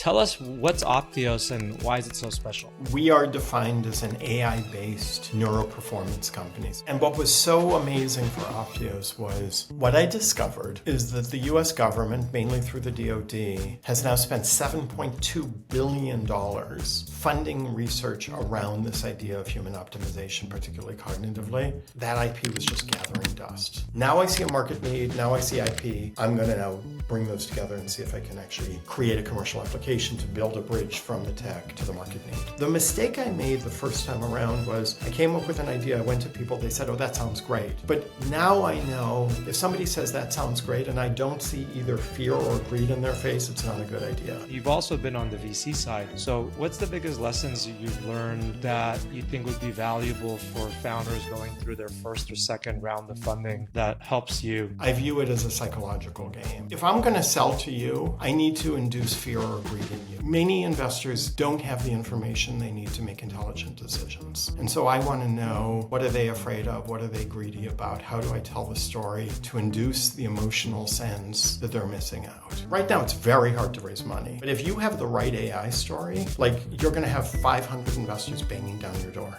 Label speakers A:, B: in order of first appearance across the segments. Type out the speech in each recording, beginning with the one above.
A: tell us what's Optios and why is it so special?
B: We are defined as an AI-based neuroperformance company. And what was so amazing for Optios was what I discovered is that the US government, mainly through the DoD, has now spent $7.2 billion funding research around this idea of human optimization, particularly cognitively. That IP was just gathering dust. Now I see a market need, now I see IP. I'm going to now bring those together and see if I can actually create a commercial application to build a bridge from the tech to the market need. The mistake I made the first time around was I came up with an idea, I went to people, they said, oh, that sounds great. But now I know if somebody says that sounds great and I don't see either fear or greed in their face, it's not a good idea.
A: You've also been on the VC side. So what's the biggest lessons you've learned that you think would be valuable for founders going through their first or second round of funding that helps you?
B: I view it as a psychological game. If I'm going to sell to you, I need to induce fear or greed in you. Many investors don't have the information they need to make intelligent decisions. And so I want to know, what are they afraid of? What are they greedy about? How do I tell the story to induce the emotional sense that they're missing out? Right now, it's very hard to raise money. But if you have the right AI story, like you're going to have 500 investors banging down your door.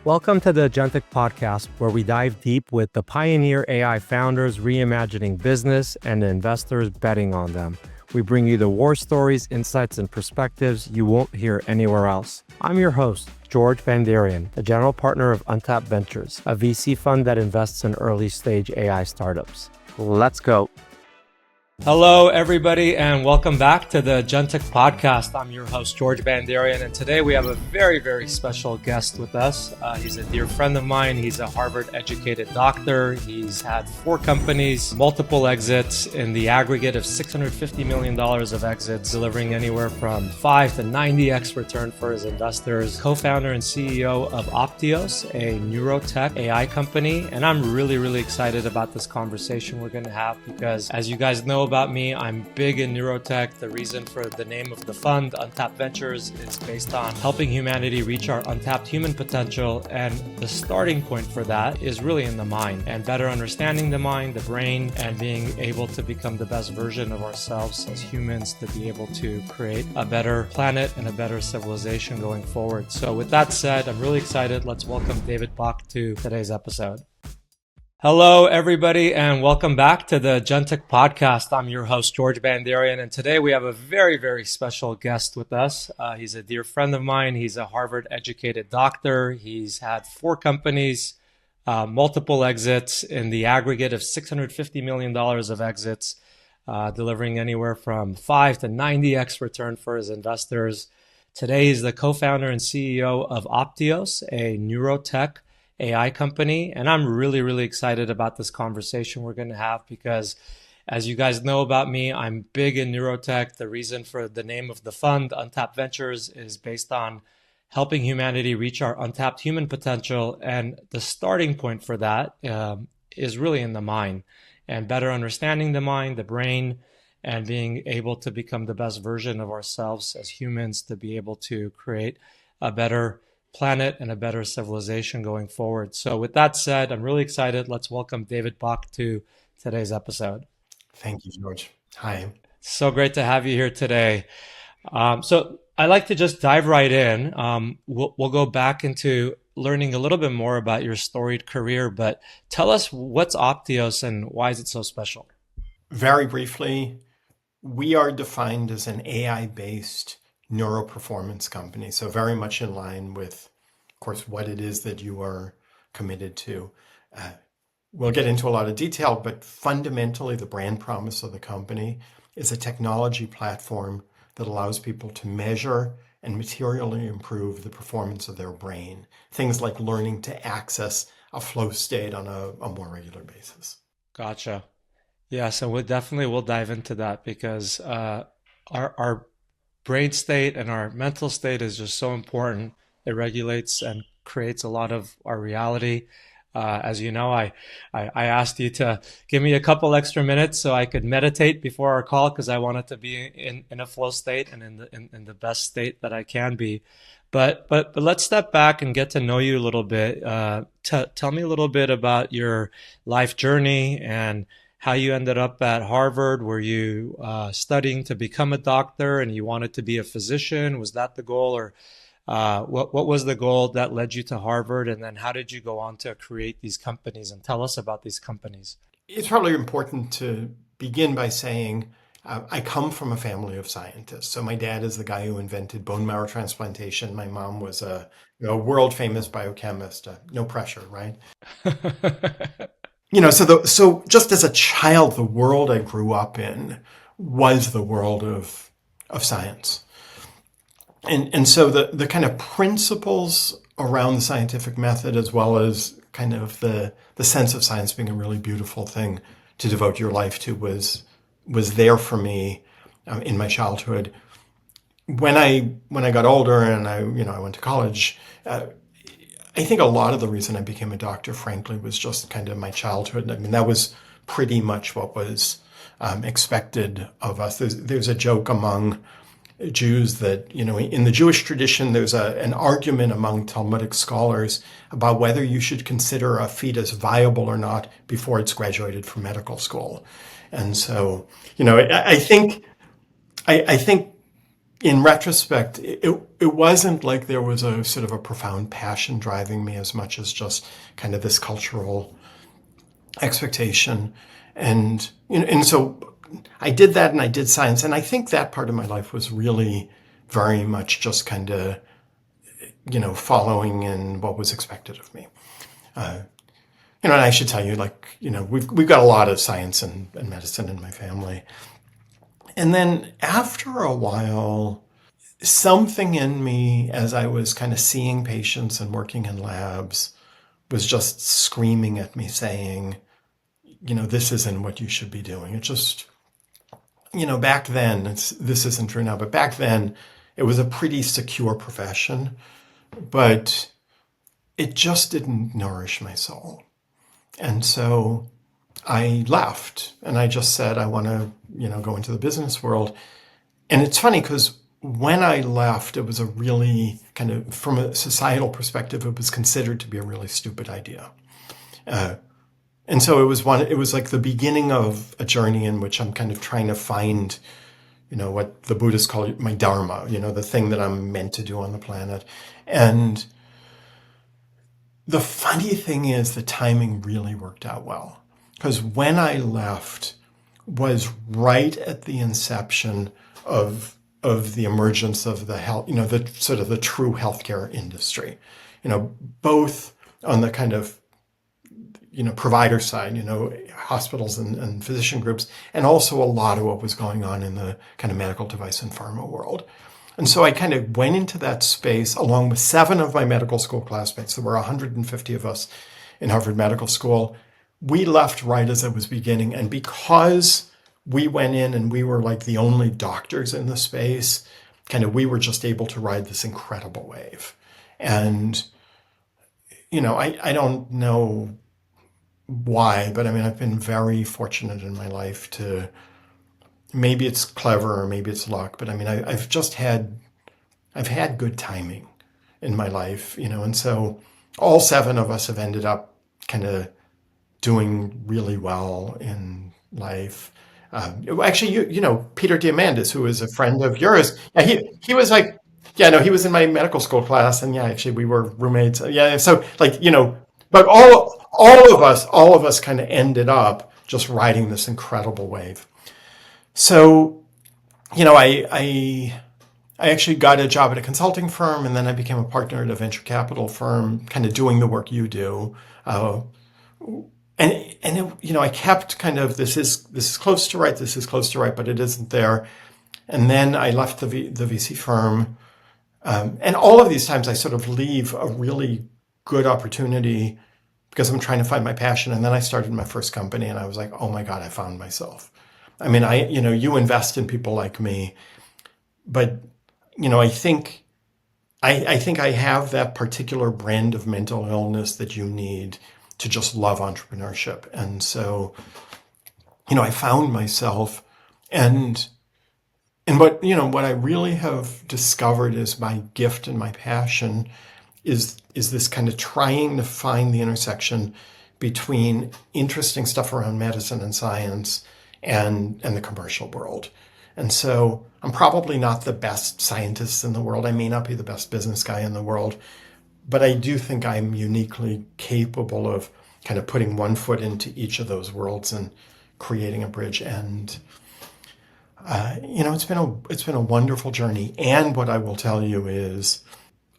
C: Welcome to the Agentic Podcast, where we dive deep with the pioneer AI founders reimagining business and the investors betting on them. We bring you the war stories, insights, and perspectives you won't hear anywhere else. I'm your host, George Vandarian, the general partner of Untapped Ventures, a VC fund that invests in early-stage AI startups. Let's go.
A: Hello, everybody, and welcome back to the Agentic Podcast. I'm your host, George Vandarian, and today we have a very, very special guest with us. He's a dear friend of mine. He's a Harvard-educated doctor. He's had 4 companies, multiple exits, in the aggregate of $650 million of exits, delivering anywhere from 5 to 90x return for his investors. Co-founder and CEO of Optios, a neurotech AI company, and I'm really, really excited about this conversation we're going to have because, as you guys know about me, I'm big in neurotech. The reason for the name of the fund, Untapped Ventures, is based on helping humanity reach our untapped human potential. And the starting point for that is really in the mind, and better understanding the mind, the brain, and being able to become the best version of ourselves as humans to be able to create a better planet and a better civilization going forward. So with that said, I'm really excited. Let's welcome David Bach to today's episode. Hello, everybody, and welcome back to the Agentic Podcast. I'm your host, George Vandarian, and today we have a very, very special guest with us. He's a dear friend of mine. He's a Harvard-educated doctor. He's had 4 companies, multiple exits, in the aggregate of $650 million of exits, delivering anywhere from 5 to 90x return for his investors. Today, he's the co-founder and CEO of Optios, a neurotech AI company. And I'm really, really excited about this conversation we're going to have because, as you guys know about me, I'm big in neurotech. The reason for the name of the fund, Untapped Ventures, is based on helping humanity reach our untapped human potential. And the starting point for that is really in the mind, and better understanding the mind, the brain, and being able to become the best version of ourselves as humans to be able to create a better planet and a better civilization going forward. So with that said, I'm really excited. Let's welcome David Bach to today's episode.
B: Thank you, George. Hi.
A: So great to have you here today. So I like to just dive right in. We'll go back into learning a little bit more about your storied career, but tell us what's Optios and why is it so special?
B: Very briefly, we are defined as an AI-based neuroperformance company. So very much in line with, of course, what it is that you are committed to. We'll get into a lot of detail, but fundamentally the brand promise of the company is a technology platform that allows people to measure and materially improve the performance of their brain. Things like learning to access a flow state on a more regular basis.
A: Gotcha. Yeah, so we'll dive into that because our brain state and our mental state is just so important. It regulates and creates a lot of our reality. As you know, I asked you to give me a couple extra minutes so I could meditate before our call because I wanted to be in a flow state and in the best state that I can be. But let's step back and get to know you a little bit. Tell me a little bit about your life journey and how you ended up at Harvard. Were you studying to become a doctor and you wanted to be a physician? Was that the goal, or what was the goal that led you to Harvard? And then how did you go on to create these companies? And tell us about these companies.
B: It's probably important to begin by saying I come from a family of scientists. So my dad is the guy who invented bone marrow transplantation. My mom was a world famous biochemist. No pressure, right? So just as a child, the world I grew up in was the world of science. And so the kind of principles around the scientific method, as well as kind of the sense of science being a really beautiful thing to devote your life to, was there for me in my childhood. When I got older and I went to college, I think a lot of the reason I became a doctor, frankly, was just kind of my childhood. I mean, that was pretty much what was expected of us. There's a joke among Jews that, in the Jewish tradition, there's an argument among Talmudic scholars about whether you should consider a fetus viable or not before it's graduated from medical school. And so, I think in retrospect, it wasn't like there was a sort of a profound passion driving me as much as just kind of this cultural expectation. And so I did that, and I did science. And I think that part of my life was really very much just kind of, following in what was expected of me. And I should tell you, we've got a lot of science and medicine in my family. And then after a while, something in me, as I was kind of seeing patients and working in labs, was just screaming at me saying, this isn't what you should be doing. It just, back then, this isn't true now, but back then it was a pretty secure profession, but it just didn't nourish my soul. And so I left, and I just said, I want to, go into the business world. And it's funny because when I left, it was a really kind of, from a societal perspective, it was considered to be a really stupid idea. And so it was like the beginning of a journey in which I'm kind of trying to find, what the Buddhists call my Dharma, the thing that I'm meant to do on the planet. And the funny thing is the timing really worked out well, because when I left was right at the inception of the emergence of the health, the sort of the true healthcare industry, both on the kind of, provider side, hospitals and physician groups, and also a lot of what was going on in the kind of medical device and pharma world. And so I kind of went into that space along with 7 of my medical school classmates. There were 150 of us in Harvard Medical School. We left right as it was beginning. And because we went in and we were like the only doctors in the space, we were just able to ride this incredible wave. And, I don't know why, but I've been very fortunate in my life to, maybe it's clever or maybe it's luck, but I've had good timing in my life, and so all 7 of us have ended up kind of doing really well in life. Actually, Peter Diamandis, who is a friend of yours, he was like, he was in my medical school class, and actually we were roommates. So but all of us kind of ended up just riding this incredible wave. So, I actually got a job at a consulting firm, and then I became a partner at a venture capital firm, kind of doing the work you do. I kept kind of, this is close to right, but it isn't there. And then I left the VC firm. And all of these times I sort of leave a really good opportunity because I'm trying to find my passion. And then I started my first company, and I was like, oh my God, I found myself. You invest in people like me, but, I think I have that particular brand of mental illness that you need to just love entrepreneurship. And so, I found myself, and what I really have discovered is my gift and my passion is this kind of trying to find the intersection between interesting stuff around medicine and science and the commercial world. And so I'm probably not the best scientist in the world. I may not be the best business guy in the world, but I do think I'm uniquely capable of kind of putting one foot into each of those worlds and creating a bridge. And it's been a wonderful journey. And what I will tell you is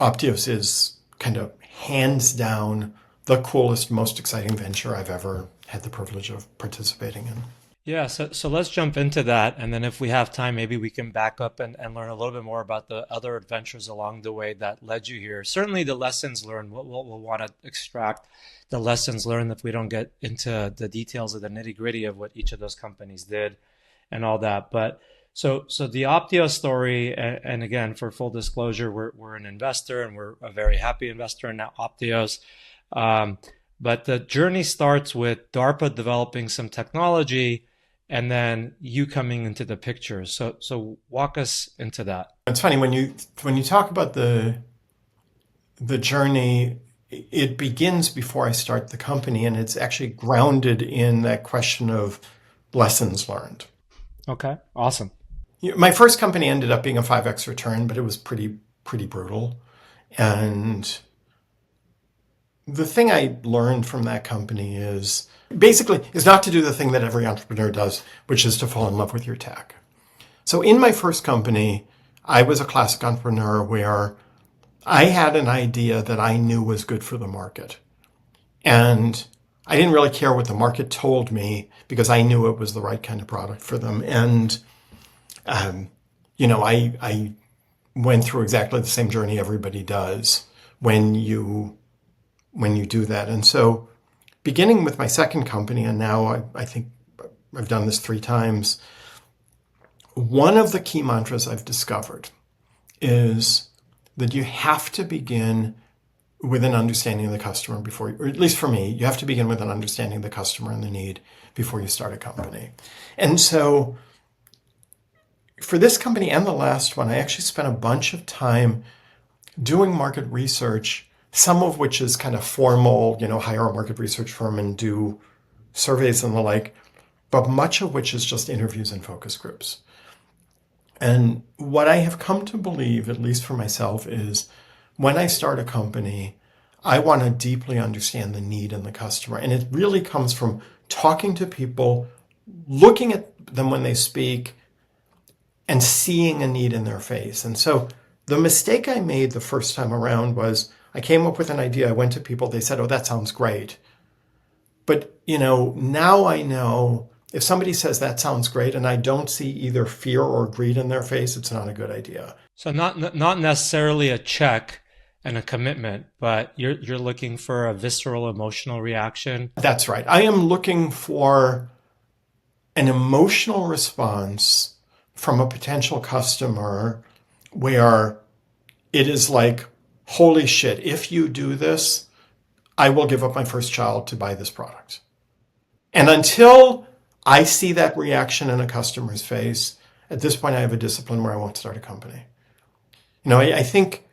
B: Optios is kind of hands down the coolest, most exciting venture I've ever had the privilege of participating in.
A: Yeah, so let's jump into that. And then if we have time, maybe we can back up and learn a little bit more about the other adventures along the way that led you here. Certainly the lessons learned, we'll want to extract the lessons learned if we don't get into the details of the nitty gritty of what each of those companies did and all that. But so the Optios story, and again, for full disclosure, we're an investor and we're a very happy investor in Optios. But the journey starts with DARPA developing some technology and then you coming into the picture. So walk us into that.
B: It's funny when you talk about the journey, it begins before I start the company, and it's actually grounded in that question of lessons learned.
A: Okay, awesome.
B: My first company ended up being a 5x return, but it was pretty brutal. And the thing I learned from that company is not to do the thing that every entrepreneur does, which is to fall in love with your tech. So in my first company, I was a classic entrepreneur where I had an idea that I knew was good for the market. And I didn't really care what the market told me because I knew it was the right kind of product for them. And, I went through exactly the same journey everybody does when you do that. And so beginning with my second company, and now I think I've done this 3 times, one of the key mantras I've discovered is that you have to begin with an understanding of the customer before, or at least for me, you have to begin with an understanding of the customer and the need before you start a company. And so for this company and the last one, I actually spent a bunch of time doing market research, some of which is kind of formal, hire a market research firm and do surveys and the like, but much of which is just interviews and focus groups. And what I have come to believe, at least for myself, is when I start a company, I want to deeply understand the need in the customer. And it really comes from talking to people, looking at them when they speak, and seeing a need in their face. And so the mistake I made the first time around was I came up with an idea. I went to people. They said, "Oh, that sounds great." But, now I know if somebody says that sounds great and I don't see either fear or greed in their face, it's not a good idea.
A: So not necessarily a check and a commitment, but you're looking for a visceral emotional reaction.
B: That's right. I am looking for an emotional response from a potential customer where it is like, holy shit, if you do this, I will give up my first child to buy this product. And until I see that reaction in a customer's face, at this point I have a discipline where I won't start a company. I think,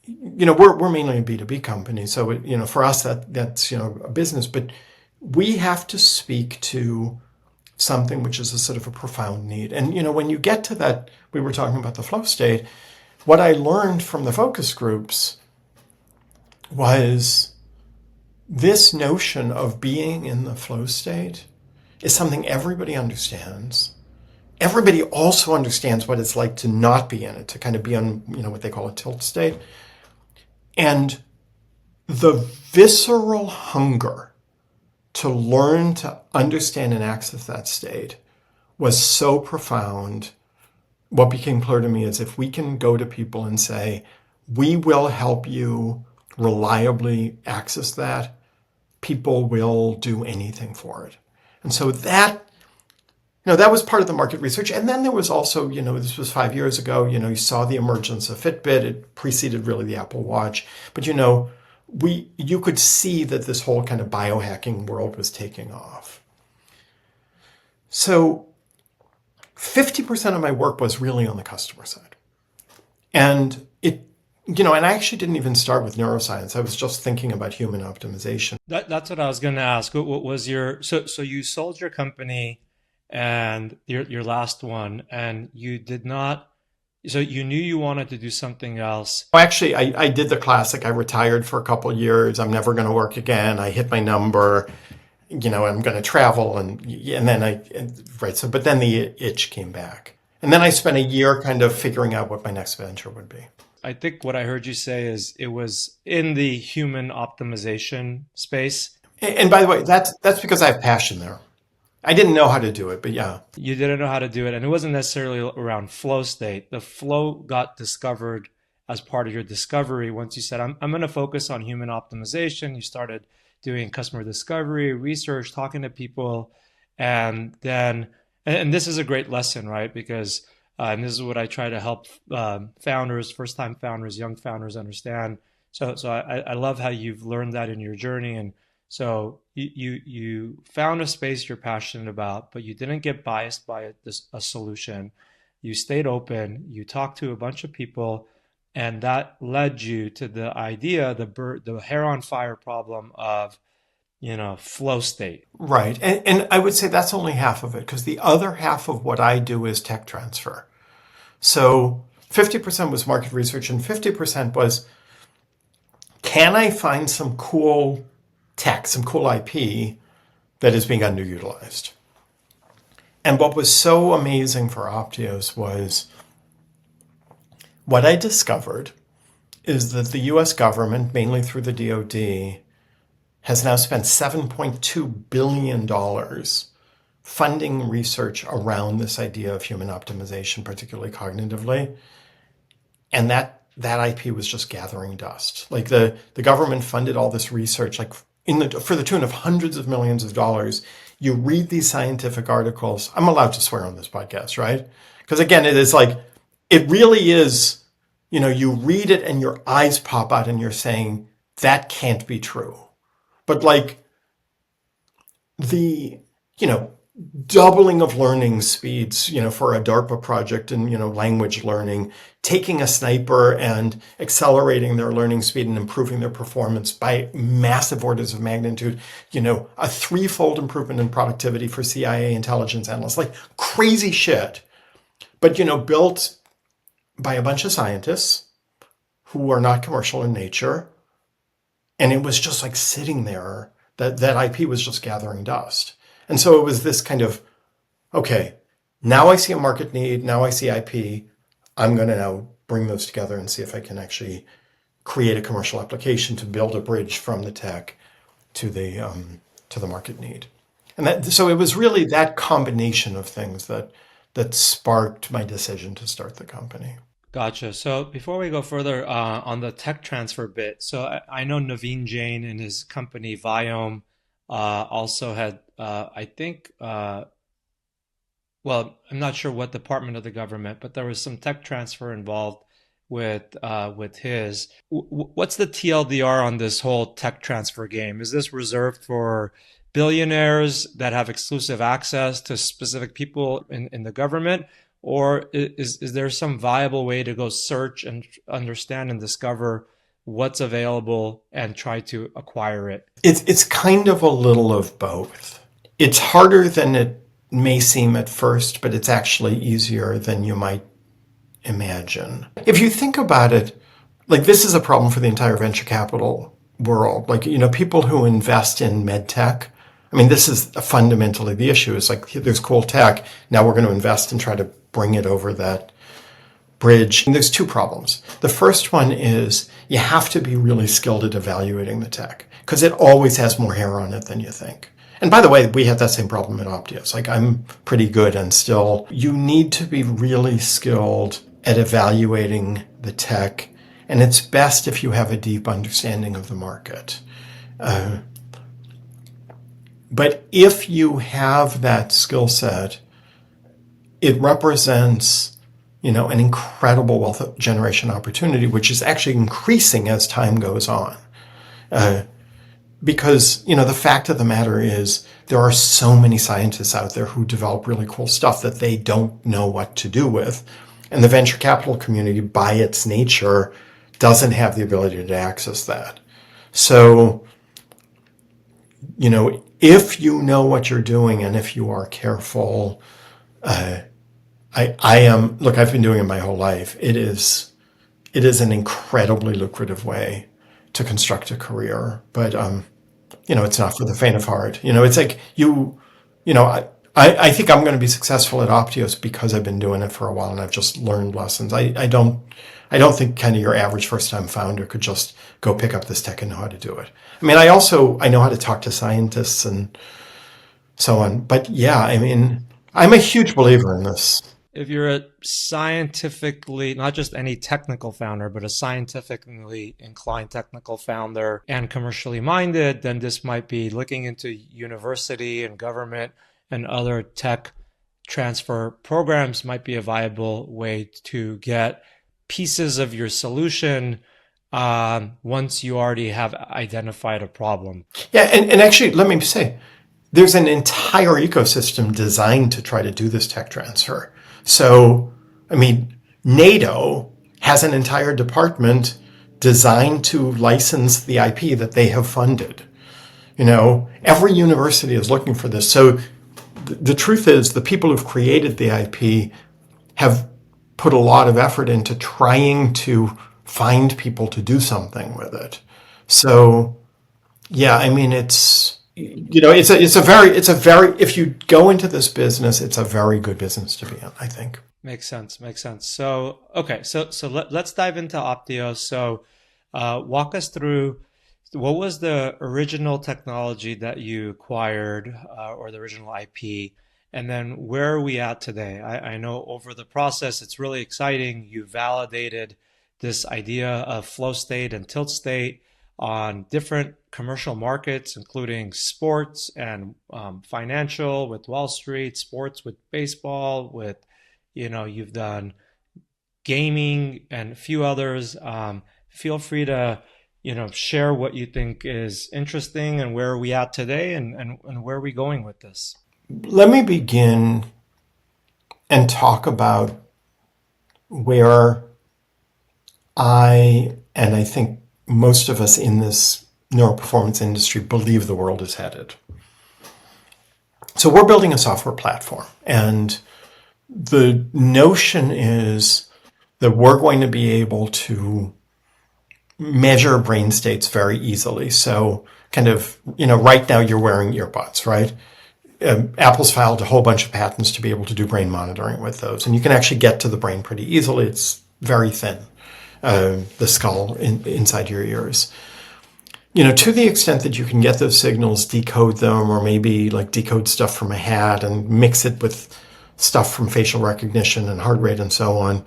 B: we're mainly a B2B company. So, for us, that's a business, but we have to speak to something which is a sort of a profound need. And, when you get to that, we were talking about the flow state, what I learned from the focus groups was this notion of being in the flow state is something everybody understands. Everybody also understands what it's like to not be in it, to kind of be on, what they call a tilt state. And the visceral hunger to learn to understand and access that state was so profound. What became clear to me is if we can go to people and say, we will help you reliably access that, people will do anything for it. And so that was part of the market research. And then there was also, this was 5 years ago, you saw the emergence of Fitbit. It preceded really the Apple Watch. But, you could see that this whole kind of biohacking world was taking off. So 50% of my work was really on the customer side. And And I actually didn't even start with neuroscience. I was just thinking about human optimization.
A: That's what I was going to ask. What was your so you sold your company and your last one, and you did not. So you knew you wanted to do something else.
B: Well, actually, I did the classic. I retired for a couple of years. I'm never going to work again. I hit my number. I'm going to travel, and then right. So, but then the itch came back, and then I spent a year kind of figuring out what my next venture would be.
A: I think what I heard you say is it was in the human optimization space.
B: And by the way, that's because I have passion there. I didn't know how to do it, but yeah.
A: You didn't know how to do it, and it wasn't necessarily around flow state. The flow got discovered as part of your discovery once you said, I'm going to focus on human optimization. You started doing customer discovery, research, talking to people, and this is a great lesson, right? Because and this is what I try to help founders, first-time founders, young founders understand. So I love how you've learned that in your journey. And so you found a space you're passionate about, but you didn't get biased by a solution. You stayed open. You talked to a bunch of people, and that led you to the idea, the hair on fire problem of flow state.
B: Right. And I would say that's only half of it, because the other half of what I do is tech transfer. So 50% was market research and 50% was, can I find some cool tech, some cool IP that is being underutilized? And what was so amazing for Optios was what I discovered is that the US government, mainly through the DoD, has now spent $7.2 billion funding research around this idea of human optimization, particularly cognitively. And that IP was just gathering dust. Like the government funded all this research, like for the tune of hundreds of millions of dollars. You read these scientific articles. I'm allowed to swear on this podcast, right? Because again, it really is, you read it and your eyes pop out and you're saying, that can't be true. But like the, doubling of learning speeds, for a DARPA project and, language learning, taking a sniper and accelerating their learning speed and improving their performance by massive orders of magnitude, a threefold improvement in productivity for CIA intelligence analysts, like crazy shit. But, built by a bunch of scientists who are not commercial in nature. And it was just like sitting there, that IP was just gathering dust. And so it was this kind of, okay, now I see a market need, now I see IP, I'm going to now bring those together and see if I can actually create a commercial application to build a bridge from the tech to the market need. And so it was really that combination of things that sparked my decision to start the company.
A: Gotcha. So before we go further on the tech transfer bit, so I know Naveen Jain and his company Viome also had, I think, well, I'm not sure what department of the government, but there was some tech transfer involved with his. What's the TLDR on this whole tech transfer game? Is this reserved for billionaires that have exclusive access to specific people in the government? Or is there some viable way to go search and understand and discover what's available and try to acquire it?
B: It's kind of a little of both. It's harder than it may seem at first, but it's actually easier than you might imagine. If you think about it, like this is a problem for the entire venture capital world. Like, people who invest in med tech, this is fundamentally the issue. It's like, there's cool tech. Now we're going to invest and try to bring it over that bridge. And there's two problems. The first one is you have to be really skilled at evaluating the tech because it always has more hair on it than you think. And by the way, we have that same problem at Optios. Like I'm pretty good and still, you need to be really skilled at evaluating the tech. And it's best if you have a deep understanding of the market. But if you have that skill set, it represents, an incredible wealth generation opportunity, which is actually increasing as time goes on. Because, the fact of the matter is there are so many scientists out there who develop really cool stuff that they don't know what to do with. And the venture capital community, by its nature, doesn't have the ability to access that. So, if you know what you're doing and if you are careful, I've been doing it my whole life. It is an incredibly lucrative way to construct a career, but it's not for the faint of heart. It's like I think I'm going to be successful at Optios because I've been doing it for a while and I've just learned lessons. I don't think kind of your average first time founder could just go pick up this tech and know how to do it. I mean, I know how to talk to scientists and so on. But yeah, I mean, I'm a huge believer in this.
A: If you're a scientifically, not just any technical founder, but a scientifically inclined technical founder and commercially minded, then this might be looking into university and government and other tech transfer programs might be a viable way to get pieces of your solution once you already have identified a problem.
B: Yeah, and actually, let me say, there's an entire ecosystem designed to try to do this tech transfer. So, I mean, NATO has an entire department designed to license the IP that they have funded. Every university is looking for this. So the truth is the people who've created the IP have put a lot of effort into trying to find people to do something with it. So, yeah, I mean, it's a very, if you go into this business, it's a very good business to be in, I think.
A: Makes sense. So, okay. So let's dive into Optios. So, walk us through what was the original technology that you acquired, or the original IP, and then where are we at today? I know over the process, it's really exciting. You validated this idea of flow state and tilt state on different commercial markets, including sports and financial with Wall Street, sports with baseball, with, you've done gaming and a few others. Feel free to, share what you think is interesting and where are we at today and where are we going with this?
B: Let me begin and talk about where I think most of us in this neuroperformance industry believe the world is headed. So we're building a software platform, and the notion is that we're going to be able to measure brain states very easily. So kind of, right now you're wearing earbuds, right? Apple's filed a whole bunch of patents to be able to do brain monitoring with those. And you can actually get to the brain pretty easily. It's very thin, the skull inside your ears. To the extent that you can get those signals, decode them, or maybe like decode stuff from a hat and mix it with stuff from facial recognition and heart rate and so on,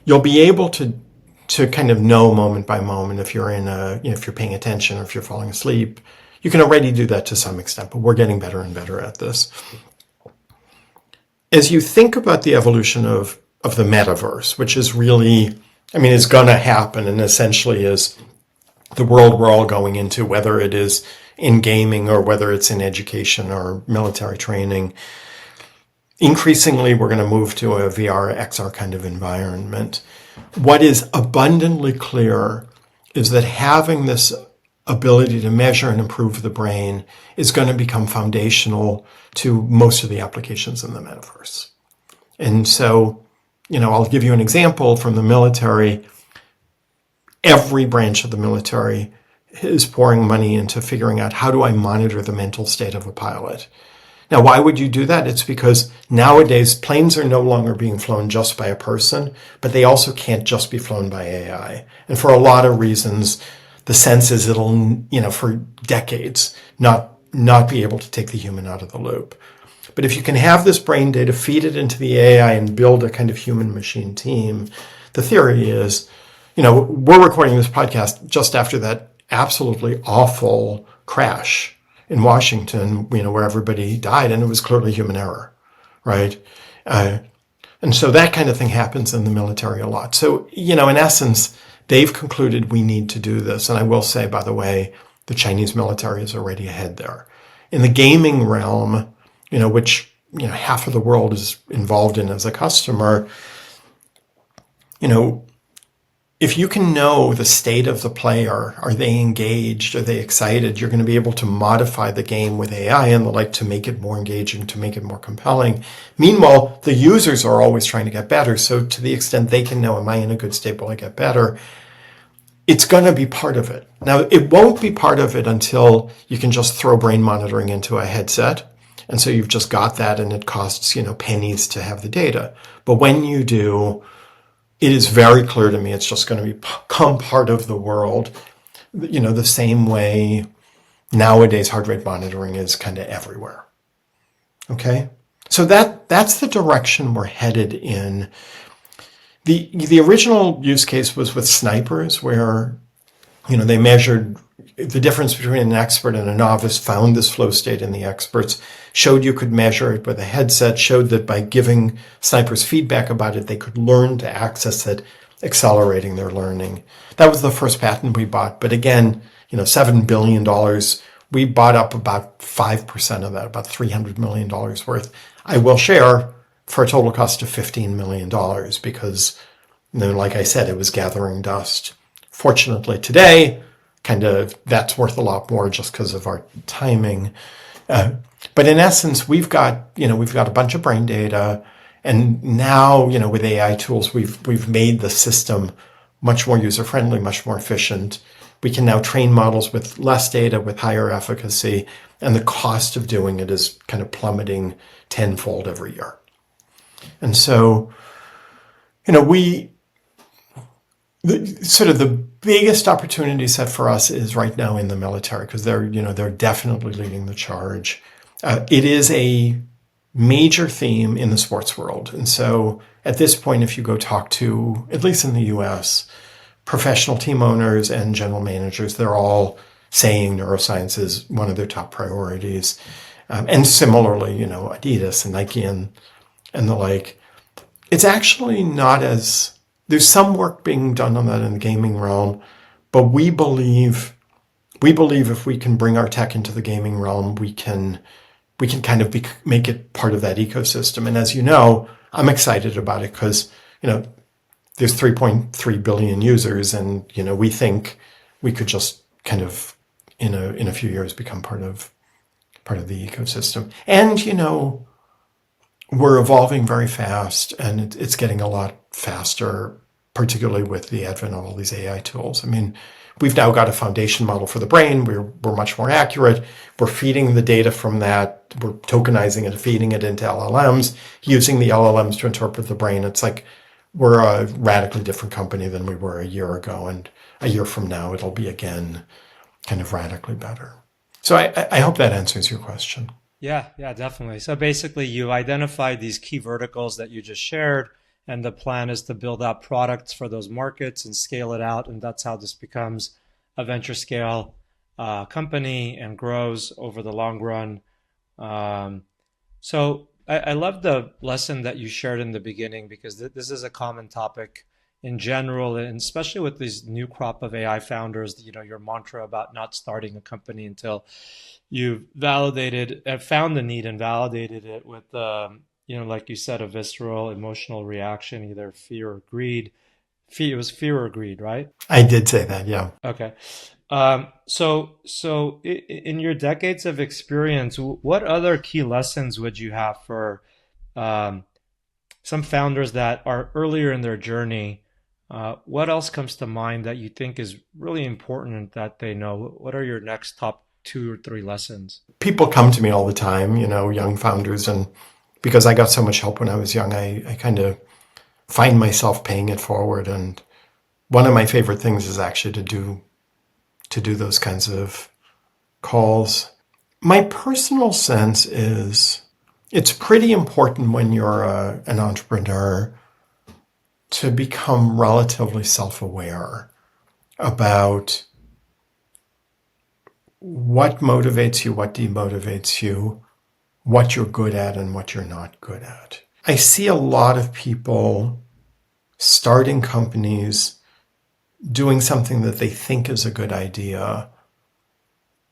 B: you'll be able to kind of know moment by moment if you're if you're paying attention or if you're falling asleep. You can already do that to some extent, but we're getting better and better at this. As you think about the evolution of the metaverse, which is really, is going to happen and essentially is the world we're all going into, whether it is in gaming or whether it's in education or military training, increasingly we're going to move to a VR, XR kind of environment. What is abundantly clear is that having this ability to measure and improve the brain is going to become foundational to most of the applications in the metaverse. And so, I'll give you an example from the military. Every branch of the military is pouring money into figuring out, how do I monitor the mental state of a pilot? Now, why would you do that? It's because nowadays planes are no longer being flown just by a person, but they also can't just be flown by AI. And for a lot of reasons, the sense is it'll, for decades, not be able to take the human out of the loop. But if you can have this brain data, feed it into the AI and build a kind of human machine team, the theory is, we're recording this podcast just after that absolutely awful crash in Washington, where everybody died, and it was clearly human error, right? And so that kind of thing happens in the military a lot. So, in essence, they've concluded we need to do this. And I will say, by the way, the Chinese military is already ahead there. In the gaming realm, which, half of the world is involved in as a customer, if you can know the state of the player, are they engaged, are they excited, you're going to be able to modify the game with AI and the like to make it more engaging, to make it more compelling. Meanwhile, the users are always trying to get better. So to the extent they can know, am I in a good state, will I get better? It's going to be part of it. Now, it won't be part of it until you can just throw brain monitoring into a headset. And so you've just got that and it costs, pennies to have the data. But when you do, it is very clear to me it's just going to become part of the world, the same way nowadays heart rate monitoring is kind of everywhere. Okay? So that's the direction we're headed in. The original use case was with snipers where, they measured the difference between an expert and a novice, found this flow state in the experts, showed you could measure it with a headset, showed that by giving snipers feedback about it, they could learn to access it, accelerating their learning. That was the first patent we bought. But again, $7 billion, we bought up about 5% of that, about $300 million worth. I will share for a total cost of $15 million because, like I said, it was gathering dust. Fortunately, today, that's worth a lot more just because of our timing. But in essence, we've got a bunch of brain data, and now, with AI tools, we've made the system much more user-friendly, much more efficient. We can now train models with less data, with higher efficacy, and the cost of doing it is kind of plummeting tenfold every year. And so, the biggest opportunity set for us is right now in the military because they're definitely leading the charge. It is a major theme in the sports world. And so at this point, if you go talk to, at least in the US, professional team owners and general managers, they're all saying neuroscience is one of their top priorities. And similarly, Adidas and Nike and the like. It's actually not as... There's some work being done on that in the gaming realm, but we believe if we can bring our tech into the gaming realm, we can kind of make it part of that ecosystem. And as you know, I'm excited about it because, there's 3.3 billion users, and, we think we could just kind of in a few years become part of the ecosystem. And, we're evolving very fast, and it's getting a lot faster, particularly with the advent of all these AI tools. I mean, we've now got a foundation model for the brain. We're much more accurate. We're feeding the data from that. We're tokenizing it, feeding it into LLMs, using the LLMs to interpret the brain. It's like we're a radically different company than we were a year ago. And a year from now, it'll be again kind of radically better. So I hope that answers your question.
A: Yeah, definitely. So basically, you identified these key verticals that you just shared, and the plan is to build out products for those markets and scale it out. And that's how this becomes a venture scale company and grows over the long run. So I love the lesson that you shared in the beginning, because this is a common topic in general, and especially with these new crop of AI founders, your mantra about not starting a company until you've found the need and validated it with, like you said, a visceral emotional reaction, either fear or greed. It was fear or greed, right?
B: I did say that, yeah.
A: Okay. So in your decades of experience, what other key lessons would you have for some founders that are earlier in their journey? What else comes to mind that you think is really important that they know? What are your next top 2 or 3 lessons?
B: People come to me all the time, young founders, and because I got so much help when I was young, I kind of find myself paying it forward. And one of my favorite things is actually to do those kinds of calls. My personal sense is it's pretty important when you're an entrepreneur to become relatively self-aware about what motivates you, what demotivates you, what you're good at and what you're not good at. I see a lot of people starting companies, doing something that they think is a good idea.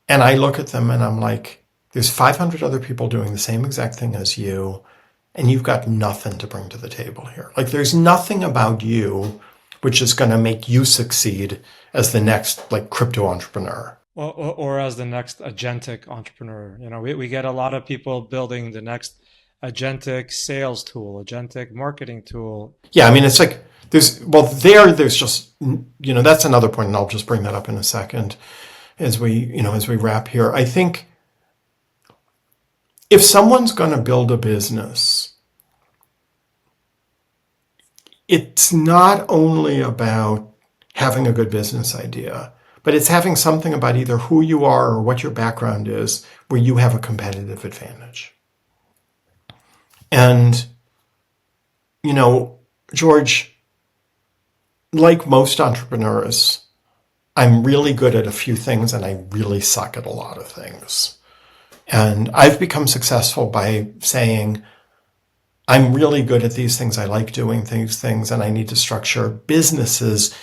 B: And I look at them and I'm like, there's 500 other people doing the same exact thing as you, and you've got nothing to bring to the table here. Like, there's nothing about you which is going to make you succeed as the next like crypto entrepreneur.
A: Or as the next agentic entrepreneur. We get a lot of people building the next agentic sales tool, agentic marketing tool.
B: Yeah, I mean, it's like there's just, that's another point, and I'll just bring that up in a second as we wrap here. I think if someone's going to build a business, it's not only about having a good business idea, but it's having something about either who you are or what your background is where you have a competitive advantage. And, George, like most entrepreneurs, I'm really good at a few things and I really suck at a lot of things. And I've become successful by saying, I'm really good at these things. I like doing these things, and I need to structure businesses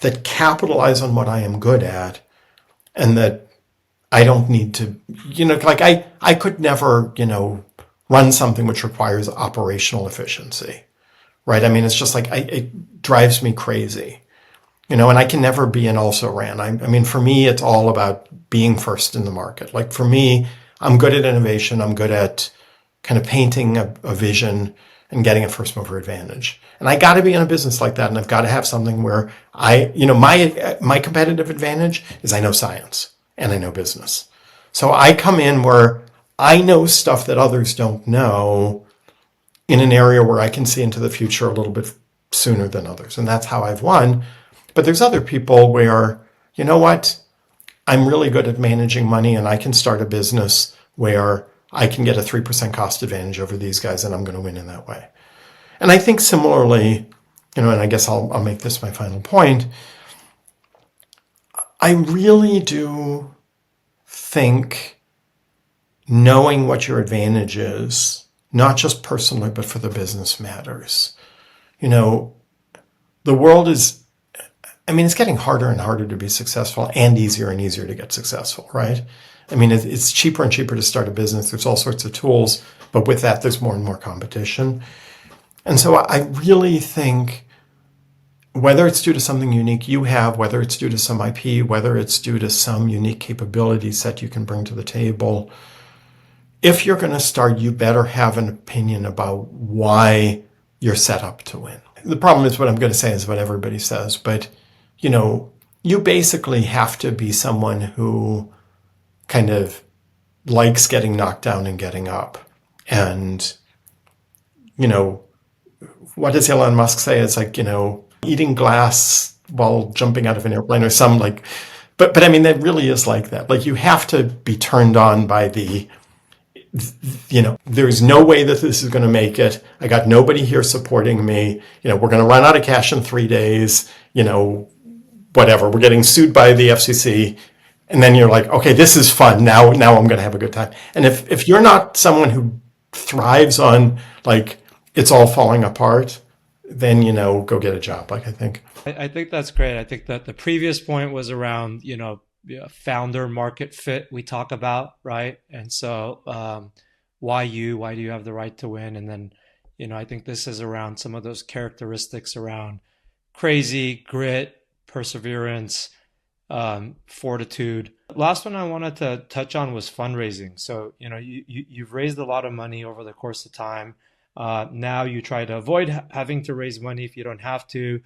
B: that capitalize on what I am good at, and that I don't need to, I could never, run something which requires operational efficiency, right? I mean, it's just like, it drives me crazy, and I can never be an also ran. I mean, for me, it's all about being first in the market. Like for me, I'm good at innovation. I'm good at kind of painting a vision and getting a first mover advantage. And I got to be in a business like that. And I've got to have something where my competitive advantage is I know science and I know business. So I come in where I know stuff that others don't know in an area where I can see into the future a little bit sooner than others. And that's how I've won. But there's other people where, you know what? I'm really good at managing money, and I can start a business where I can get a 3% cost advantage over these guys, and I'm going to win in that way. And I think similarly, and I guess I'll make this my final point, I really do think knowing what your advantage is, not just personally, but for the business, matters. The world is, it's getting harder and harder to be successful and easier to get successful, right? I mean, it's cheaper and cheaper to start a business. There's all sorts of tools, but with that, there's more and more competition. And so I really think whether it's due to something unique you have, whether it's due to some IP, whether it's due to some unique capability set you can bring to the table, if you're going to start, you better have an opinion about why you're set up to win. The problem is what I'm going to say is what everybody says, but, you basically have to be someone who kind of likes getting knocked down and getting up. And, what does Elon Musk say? It's like, eating glass while jumping out of an airplane or some but I mean, that really is like that. Like you have to be turned on by there's no way that this is going to make it. I got nobody here supporting me. We're going to run out of cash in 3 days, whatever. We're getting sued by the FCC. And then you're like, okay, this is fun. Now I'm going to have a good time. And if you're not someone who thrives on like it's all falling apart, then, go get a job. Like, I
A: think that's great. I think that the previous point was around, founder market fit we talk about, right? And so why do you have the right to win? And then, I think this is around some of those characteristics around crazy, grit, perseverance, fortitude. Last one I wanted to touch on was fundraising. So, you've raised a lot of money over the course of time. Now you try to avoid having to raise money if you don't have to,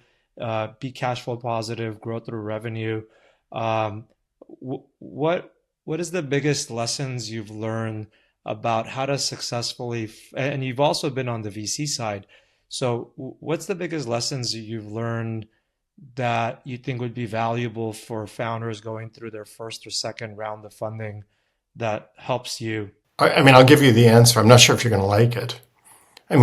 A: be cash flow positive, grow through revenue. What is the biggest lessons you've learned about how to successfully, and you've also been on the VC side. So what's the biggest lessons you've learned that you think would be valuable for founders going through their first or second round of funding that helps you?
B: I'll give you the answer. I'm not sure if you're going to like it. I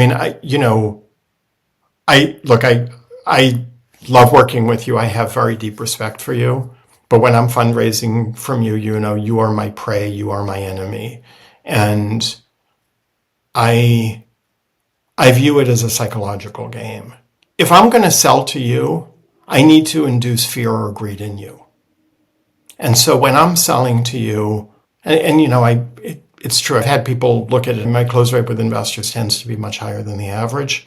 B: love working with you. I have very deep respect for you. But when I'm fundraising from you, you are my prey. You are my enemy. And I view it as a psychological game. If I'm going to sell to you, I need to induce fear or greed in you. And so when I'm selling to you, it's true. I've had people look at it. My close rate with investors tends to be much higher than the average.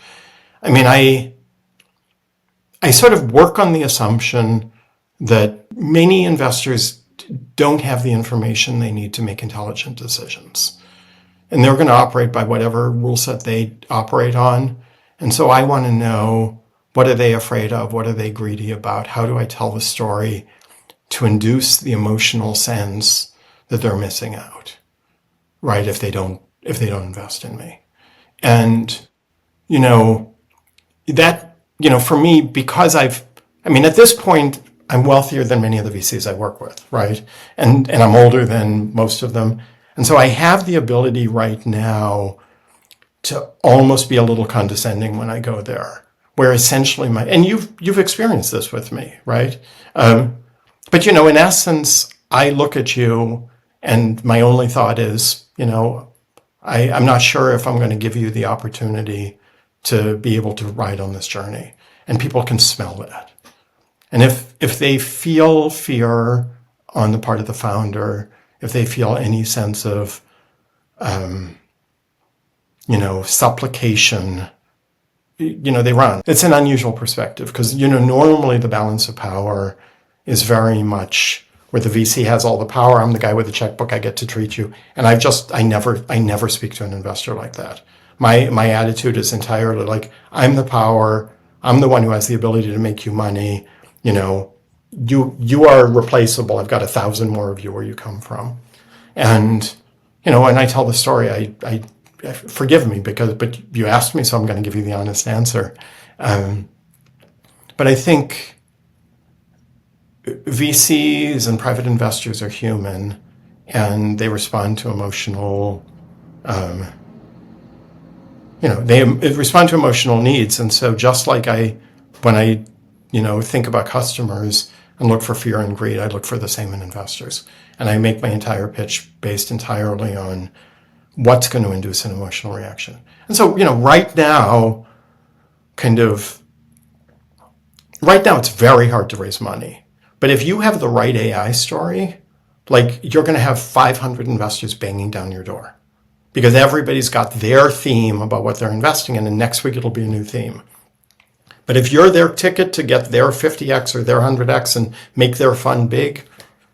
B: I sort of work on the assumption that many investors don't have the information they need to make intelligent decisions. And they're going to operate by whatever rule set they operate on. And so I want to know, what are they afraid of? What are they greedy about? How do I tell the story to induce the emotional sense that they're missing out, right? If they don't invest in me. And, for me, because at this point, I'm wealthier than many of the VCs I work with, right? And I'm older than most of them. And so I have the ability right now to almost be a little condescending when I go there, where essentially and you've experienced this with me, right? But in essence, I look at you and my only thought is, I'm not sure if I'm going to give you the opportunity to be able to ride on this journey. And people can smell that. And if they feel fear on the part of the founder, if they feel any sense of, supplication, they run. It's an unusual perspective because, normally the balance of power is very much where the VC has all the power. I'm the guy with the checkbook. I get to treat you. And I never speak to an investor like that. My attitude is entirely like, I'm the power. I'm the one who has the ability to make you money. You are replaceable. I've got 1,000 more of you where you come from. And, and I tell the story, I forgive me but you asked me, so I'm going to give you the honest answer. But I think VCs and private investors are human, and they respond to emotional, they respond to emotional needs. And so just like when I think about customers and look for fear and greed, I look for the same in investors. And I make my entire pitch based entirely on what's going to induce an emotional reaction. And so, right now it's very hard to raise money. But if you have the right AI story, you're going to have 500 investors banging down your door because everybody's got their theme about what they're investing in, and next week it'll be a new theme. But if you're their ticket to get their 50x or their 100x and make their fund big,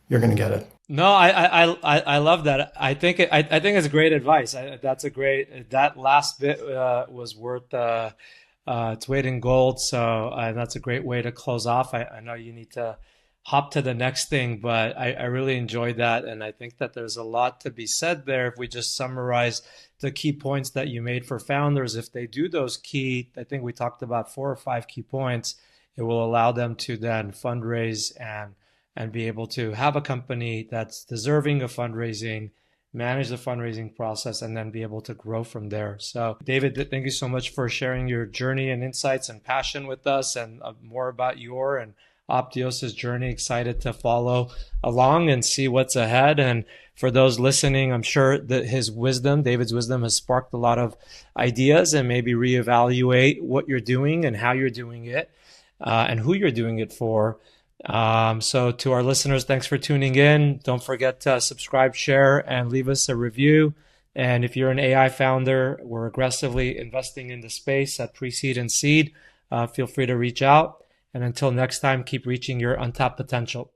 B: you're going to get it.
A: No, I love that. I think it's great advice. That last bit was worth its weight in gold. So that's a great way to close off. I know you need to hop to the next thing, but I really enjoyed that. And I think that there's a lot to be said there. If we just summarize the key points that you made for founders, if they do those key, I think we talked about 4 or 5 key points, it will allow them to then fundraise and be able to have a company that's deserving of fundraising, manage the fundraising process, and then be able to grow from there. So David, thank you so much for sharing your journey and insights and passion with us, and more about your and Optios' journey. Excited to follow along and see what's ahead. And for those listening, I'm sure that David's wisdom has sparked a lot of ideas, and maybe reevaluate what you're doing and how you're doing it, and who you're doing it for. So to our listeners, thanks for tuning in. Don't forget to subscribe, share, and leave us a review. And if you're an AI founder, we're aggressively investing in the space at pre-seed and seed. Feel free to reach out. And until next time, keep reaching your untapped potential.